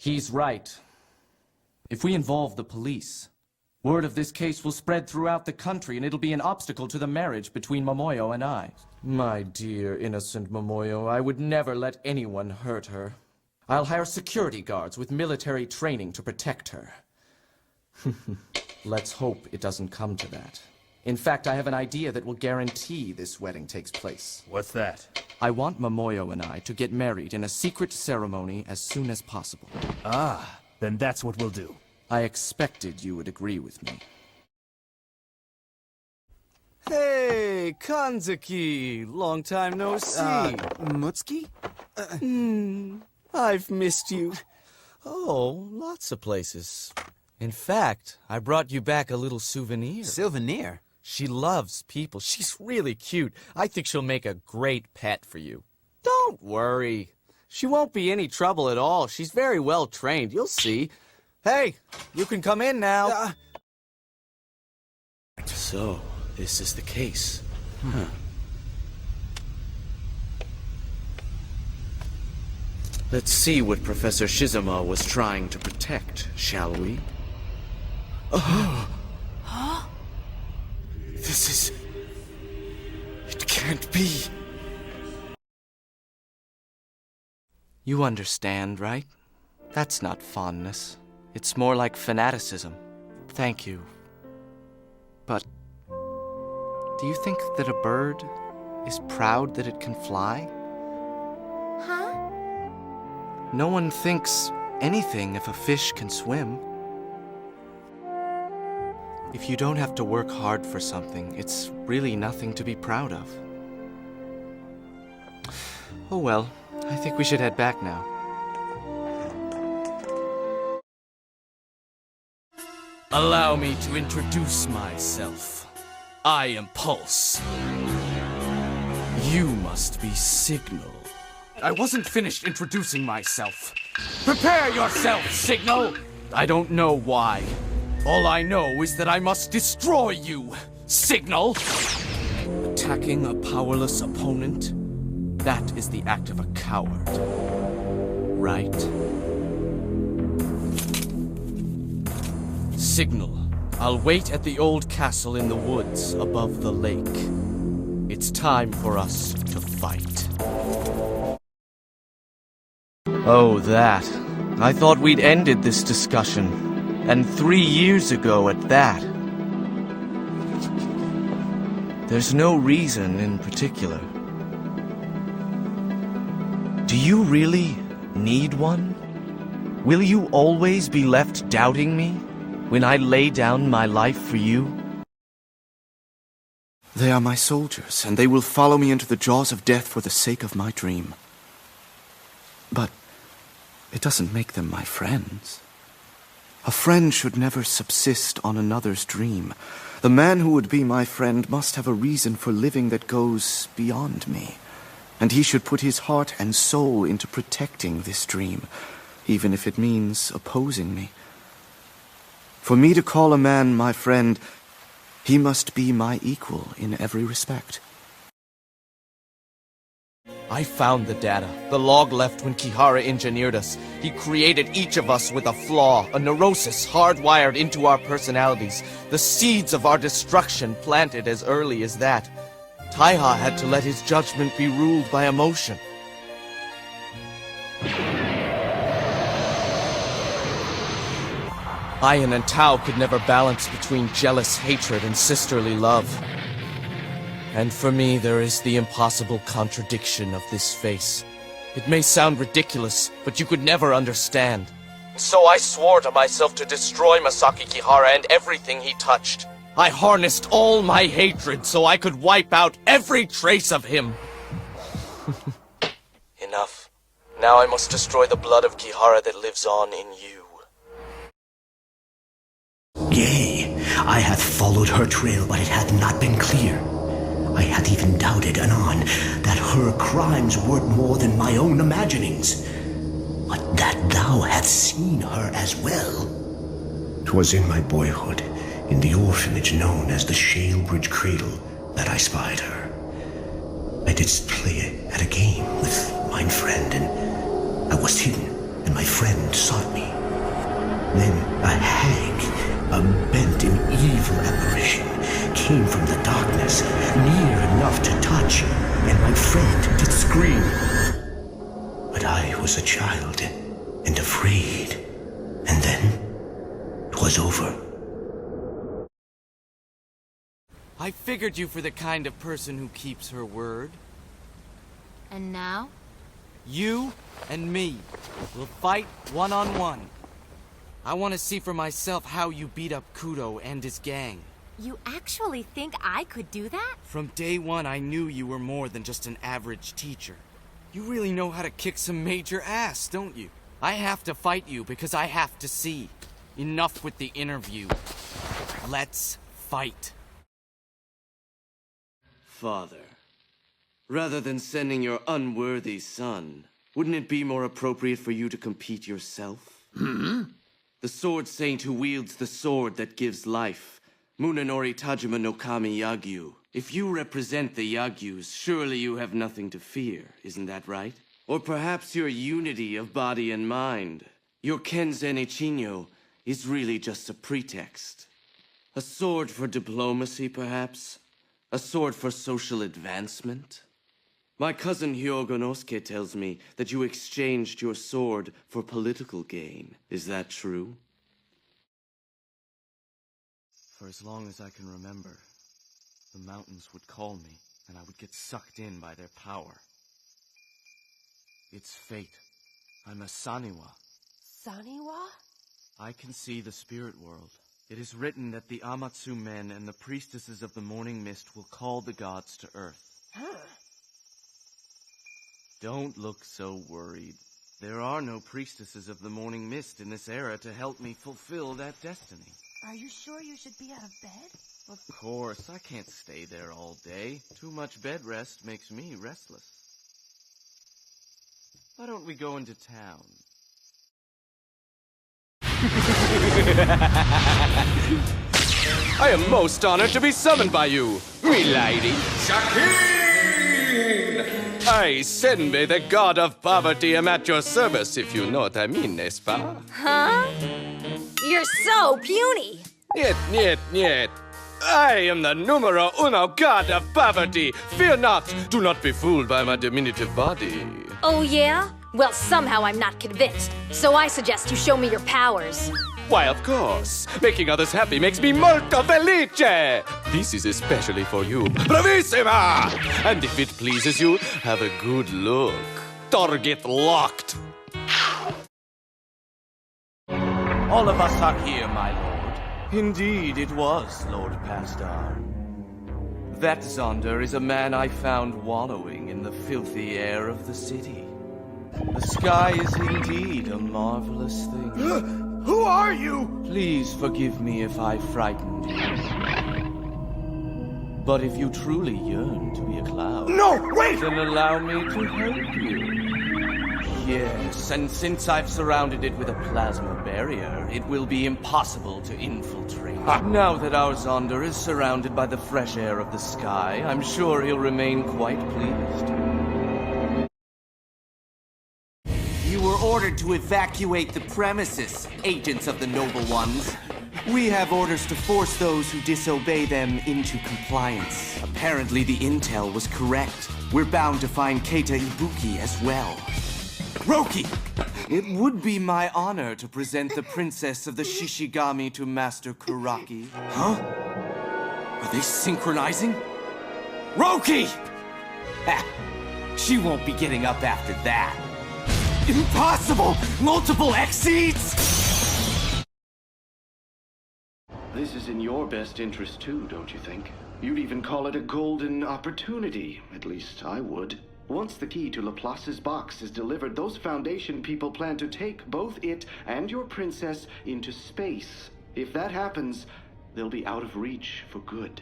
He's right. If we involve the police, word of this case will spread throughout the country and it'll be an obstacle to the marriage between Momoyo and I. My dear innocent Momoyo, I would never let anyone hurt her. I'll hire security guards with military training to protect her. Let's hope it doesn't come to that. In fact, I have an idea that will guarantee this wedding takes place. What's that? I want Momoyo and I to get married in a secret ceremony as soon as possible. Ah, then that's what we'll do. I expected you would agree with me. Hey, Kanzuki! Long time no see. Mutsuki? I've missed you. Oh, lots of places. In fact, I brought you back a little souvenir. Souvenir? She loves people. She's really cute. I think she'll make a great pet for you. Don't worry. She won't be any trouble at all. She's very well trained. You'll see. Hey, you can come in now. So, this is the case. Huh. Let's see what Professor Shizuma was trying to protect, shall we? Huh? This is... It can't be. You understand, right? That's not fondness. It's more like fanaticism. Thank you. But... do you think that a bird is proud that it can fly? Huh? No one thinks anything if a fish can swim. If you don't have to work hard for something, it's really nothing to be proud of. Oh well, I think we should head back now. Allow me to introduce myself. I am Pulse. You must be Signal. I wasn't finished introducing myself. Prepare yourself, Signal! I don't know why. All I know is that I must destroy you, Signal! Attacking a powerless opponent? That is the act of a coward. Right? Signal, I'll wait at the old castle in the woods above the lake. It's time for us to fight. Oh, that. I thought we'd ended this discussion. And 3 years ago at that. There's no reason in particular. Do you really need one? Will you always be left doubting me when I lay down my life for you? They are my soldiers, and they will follow me into the jaws of death for the sake of my dream. But it doesn't make them my friends. A friend should never subsist on another's dream. The man who would be my friend must have a reason for living that goes beyond me. And he should put his heart and soul into protecting this dream, even if it means opposing me. For me to call a man my friend, he must be my equal in every respect. I found the data, the log left when Kihara engineered us. He created each of us with a flaw, a neurosis hardwired into our personalities, the seeds of our destruction planted as early as that. Taiha had to let his judgment be ruled by emotion. Ayan and Tao could never balance between jealous hatred and sisterly love. And for me, there is the impossible contradiction of this face. It may sound ridiculous, but you could never understand. So I swore to myself to destroy Masaki Kihara and everything he touched. I harnessed all my hatred so I could wipe out every trace of him. Enough. Now I must destroy the blood of Kihara that lives on in you. Yea, I hath followed her trail, but it hath not been clear. I had even doubted anon that her crimes weren't more than my own imaginings, but that thou hadst seen her as well. 'Twas in my boyhood, in the orphanage known as the Shalebridge Cradle, that I spied her. I didst play at a game with mine friend, and I was hidden, and my friend sought me. wonderful apparition came from the darkness, near enough to touch, and my friend did scream. But I was a child, and afraid. And then, 'twas over. I figured you for the kind of person who keeps her word. And now? You and me will fight one-on-one. I want to see for myself how you beat up Kudo and his gang. You actually think I could do that? From day one, I knew you were more than just an average teacher. You really know how to kick some major ass, don't you? I have to fight you because I have to see. Enough with the interview. Let's fight. Father, rather than sending your unworthy son, wouldn't it be more appropriate for you to compete yourself? The sword saint who wields the sword that gives life, Munenori Tajima no Kami Yagyu. If you represent the Yagyus, surely you have nothing to fear, isn't that right? Or perhaps your unity of body and mind, your Kenzen Ichinyo, is really just a pretext. A sword for diplomacy, perhaps? A sword for social advancement? My cousin Hyogonosuke tells me that you exchanged your sword for political gain. Is that true? For as long as I can remember, the mountains would call me, and I would get sucked in by their power. It's fate. I'm a Saniwa. Saniwa? I can see the spirit world. It is written that the Amatsu men and the priestesses of the morning mist will call the gods to earth. Don't look so worried. There are no priestesses of the morning mist in this era to help me fulfill that destiny. Are you sure you should be out of bed? Of course, I can't stay there all day. Too much bed rest makes me restless. Why don't we go into town? I am most honored to be summoned by you, milady. I, Senbei, the god of poverty, am at your service, if you know what I mean, n'est-ce pas? Huh? You're so puny! Niet. I am the numero uno god of poverty. Fear not. Do not be fooled by my diminutive body. Oh, yeah? Well, somehow I'm not convinced. So I suggest you show me your powers. Why, of course. Making others happy makes me molto felice. This is especially for you. Bravissima! And if it pleases you, have a good look. Target locked. All of us are here, my lord. Indeed, it was Lord Pastar. That Zonder is a man I found wallowing in the filthy air of the city. The sky is indeed a marvelous thing. Who are you? Please forgive me if I frightened you. But if you truly yearn to be a cloud... No, wait! Then allow me to help you. Yes, and since I've surrounded it with a plasma barrier, it will be impossible to infiltrate. Now that our Zonder is surrounded by the fresh air of the sky, I'm sure he'll remain quite pleased. You were ordered to evacuate the premises, agents of the Noble Ones. We have orders to force those who disobey them into compliance. Apparently the intel was correct. We're bound to find Keita Ibuki as well. Roki! It would be my honor to present the princess of the Shishigami to Master Kuraki. Huh? Are they synchronizing? Roki! Ha! She won't be getting up after that. Impossible! Multiple exceeds! This is in your best interest too, don't you think? You'd even call it a golden opportunity. At least I would. Once the key to Laplace's box is delivered, those Foundation people plan to take both it and your princess into space. If that happens, they'll be out of reach for good.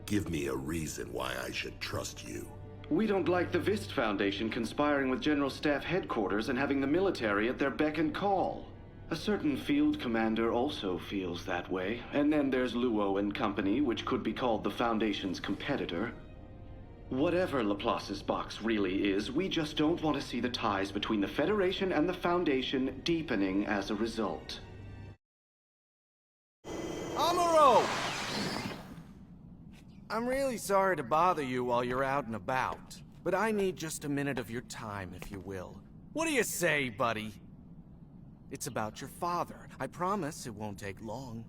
Give me a reason why I should trust you. We don't like the Vist Foundation conspiring with General Staff Headquarters and having the military at their beck and call. A certain field commander also feels that way. And then there's Luo and Company, which could be called the Foundation's competitor. Whatever Laplace's box really is, we just don't want to see the ties between the Federation and the Foundation deepening as a result. Amuro! I'm really sorry to bother you while you're out and about, but I need just a minute of your time, if you will. What do you say, buddy? It's about your father. I promise it won't take long.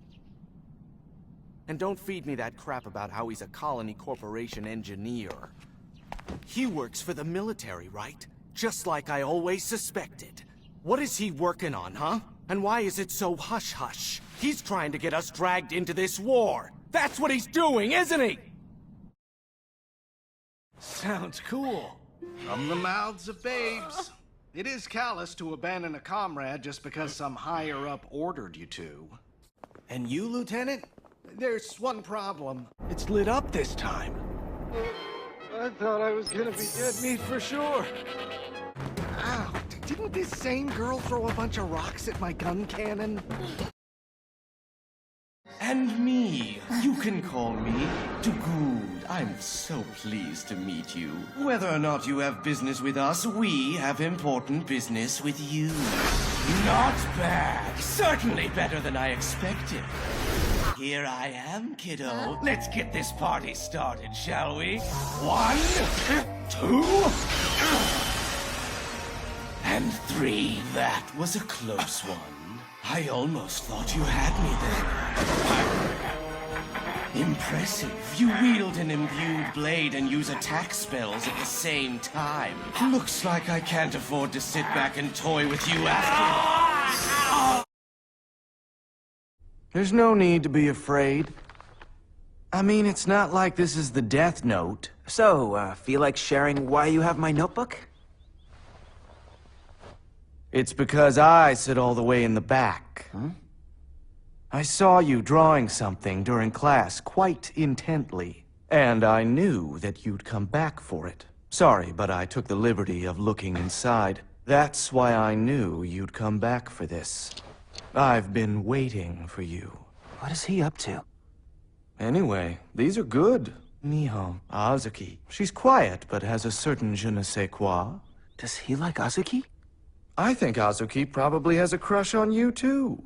And don't feed me that crap about how he's a Colony Corporation engineer. He works for the military, right? Just like I always suspected. What is he working on, huh? And why is it so hush-hush? He's trying to get us dragged into this war. That's what he's doing, isn't he? Sounds cool. From the mouths of babes. It is callous to abandon a comrade just because some higher-up ordered you to. And you, Lieutenant? There's one problem. It's lit up this time. I thought I was gonna be dead meat for sure. Ow, didn't this same girl throw a bunch of rocks at my gun cannon? And me. You can call me Good. I'm so pleased to meet you. Whether or not you have business with us, we have important business with you. Not bad. Certainly better than I expected. Here I am, kiddo. Let's get this party started, shall we? 1, 2, and 3. That was a close one. I almost thought you had me there. Impressive. You wield an imbued blade and use attack spells at the same time. Looks like I can't afford to sit back and toy with you after. There's no need to be afraid. I mean, it's not like this is the Death Note. So, feel like sharing why you have my notebook? It's because I sit all the way in the back. Huh? I saw you drawing something during class quite intently, and I knew that you'd come back for it. Sorry, but I took the liberty of looking inside. That's why I knew you'd come back for this. I've been waiting for you. What is he up to? Anyway, these are good. Miho, Azuki. She's quiet, but has a certain je ne sais quoi. Does he like Azuki? I think Azuki probably has a crush on you, too.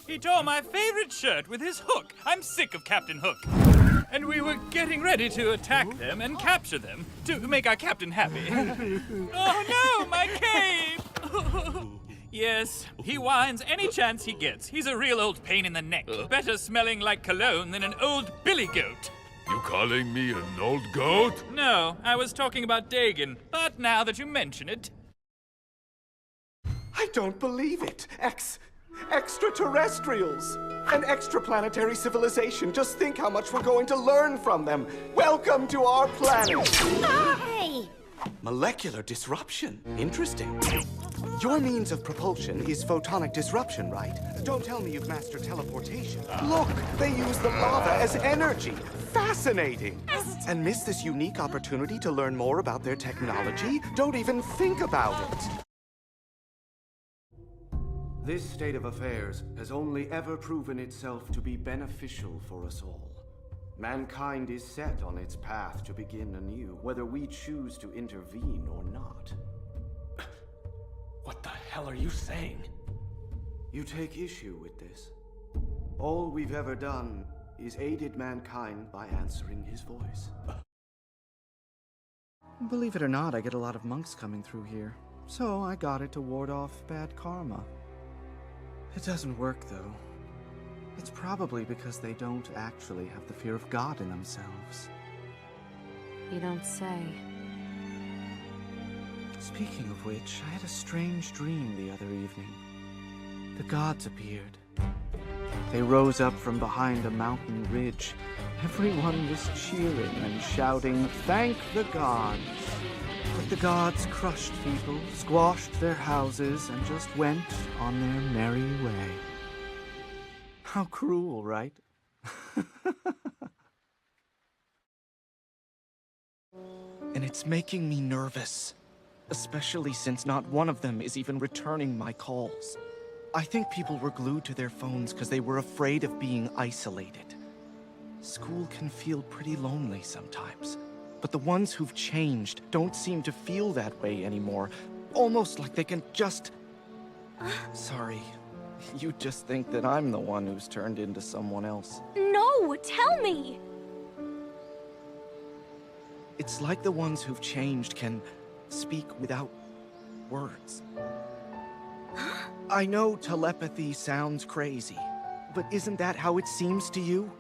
He tore my favorite shirt with his hook. I'm sick of Captain Hook. And we were getting ready to attack them and capture them to make our captain happy. Oh no, my cape! Yes, he whines any chance he gets. He's a real old pain in the neck. Better smelling like cologne than an old billy goat. You calling me an old goat? No, I was talking about Dagon, but now that you mention it... I don't believe it. Extraterrestrials! An extraplanetary civilization. Just think how much we're going to learn from them. Welcome to our planet! Hey! Molecular disruption. Interesting. Your means of propulsion is photonic disruption, right? Don't tell me you've mastered teleportation. Look, they use the lava as energy. Fascinating! And miss this unique opportunity to learn more about their technology? Don't even think about it. This state of affairs has only ever proven itself to be beneficial for us all. Mankind is set on its path to begin anew, whether we choose to intervene or not. What the hell are you saying? You take issue with this. All we've ever done is aided mankind by answering his voice. Believe it or not, I get a lot of monks coming through here. So I got it to ward off bad karma. It doesn't work, though. It's probably because they don't actually have the fear of God in themselves. You don't say. Speaking of which, I had a strange dream the other evening. The gods appeared. They rose up from behind a mountain ridge. Everyone was cheering and shouting, "Thank the gods!" But the gods crushed people, squashed their houses, and just went on their merry way. How cruel, right? And it's making me nervous. Especially since not one of them is even returning my calls. I think people were glued to their phones because they were afraid of being isolated. School can feel pretty lonely sometimes. But the ones who've changed don't seem to feel that way anymore. Almost like they can just... Sorry. You just think that I'm the one who's turned into someone else. No! No! Tell me! It's like the ones who've changed can speak without words. I know telepathy sounds crazy, but isn't that how it seems to you?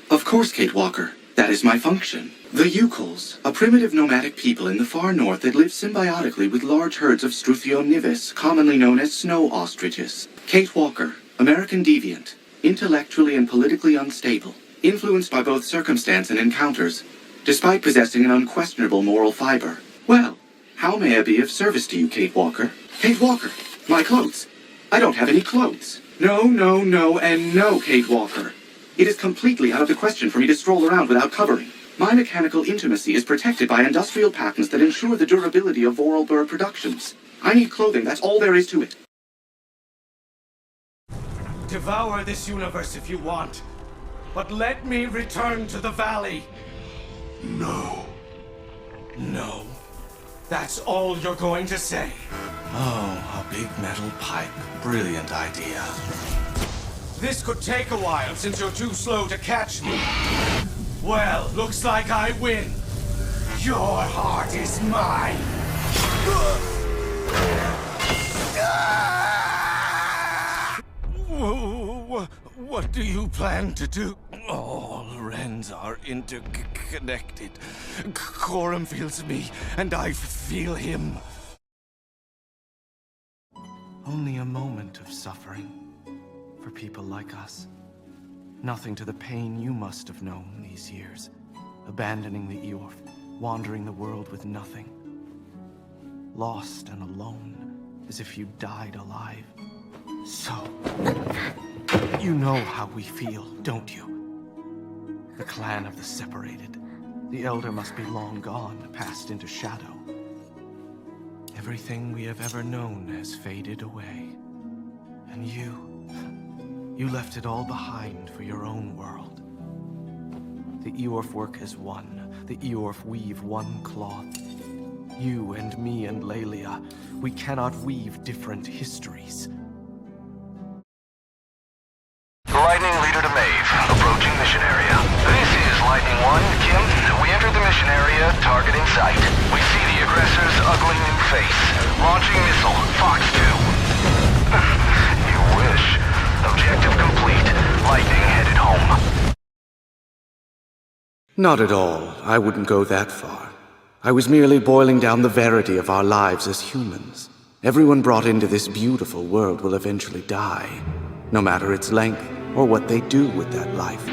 Of course, Kate Walker. That is my function. The Yukols, a primitive nomadic people in the far north that live symbiotically with large herds of Struthio nivis, commonly known as snow ostriches. Kate Walker, American deviant, intellectually and politically unstable, influenced by both circumstance and encounters, despite possessing an unquestionable moral fiber. Well, how may I be of service to you, Kate Walker? Kate Walker, my clothes. I don't have any clothes. No, no, no, and no, Kate Walker. It is completely out of the question for me to stroll around without covering. My mechanical intimacy is protected by industrial patents that ensure the durability of Vorarlberg productions. I need clothing, that's all there is to it. Devour this universe if you want, but let me return to the valley. No. No. That's all you're going to say. Oh, a big metal pipe. Brilliant idea. This could take a while since you're too slow to catch me. Well, looks like I win. Your heart is mine. What do you plan to do? All Rens are interconnected. Corum feels me, and I feel him. Only a moment of suffering for people like us. Nothing to the pain you must have known these years. Abandoning the Eorf, wandering the world with nothing. Lost and alone, as if you died alive. So, you know how we feel, don't you? The clan of the separated. The Elder must be long gone, passed into shadow. Everything we have ever known has faded away. And you left it all behind for your own world. The Eorf work as one. The Eorf weave one cloth. You and me and Lelia, we cannot weave different histories. Lightning leader to Maeve, approaching mission area. This is Lightning 1, Kim. We entered the mission area, target in sight. We see the aggressors ugly new face. Launching missile, Fox 2. You wish. Objective complete. Lightning headed home. Not at all. I wouldn't go that far. I was merely boiling down the verity of our lives as humans. Everyone brought into this beautiful world will eventually die, no matter its length or what they do with that life.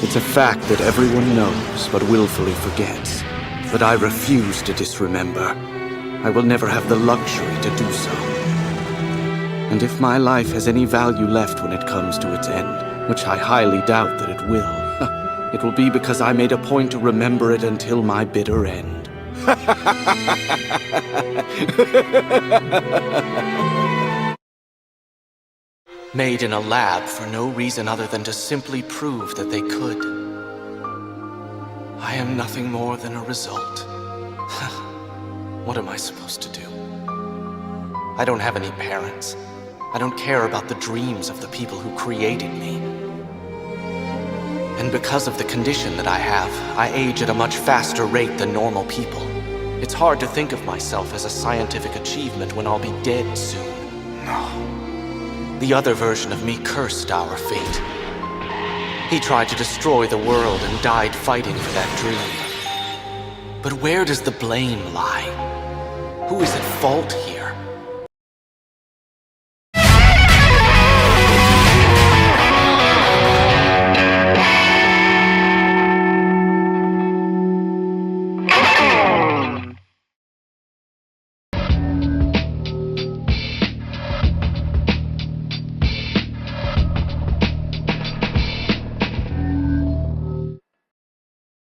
It's a fact that everyone knows but willfully forgets. But I refuse to disremember. I will never have the luxury to do so. And if my life has any value left when it comes to its end, which I highly doubt that it will, it will be because I made a point to remember it until my bitter end. Made in a lab for no reason other than to simply prove that they could. I am nothing more than a result. What am I supposed to do? I don't have any parents. I don't care about the dreams of the people who created me. And because of the condition that I have, I age at a much faster rate than normal people. It's hard to think of myself as a scientific achievement when I'll be dead soon. No. The other version of me cursed our fate. He tried to destroy the world and died fighting for that dream. But where does the blame lie? Who is at fault here?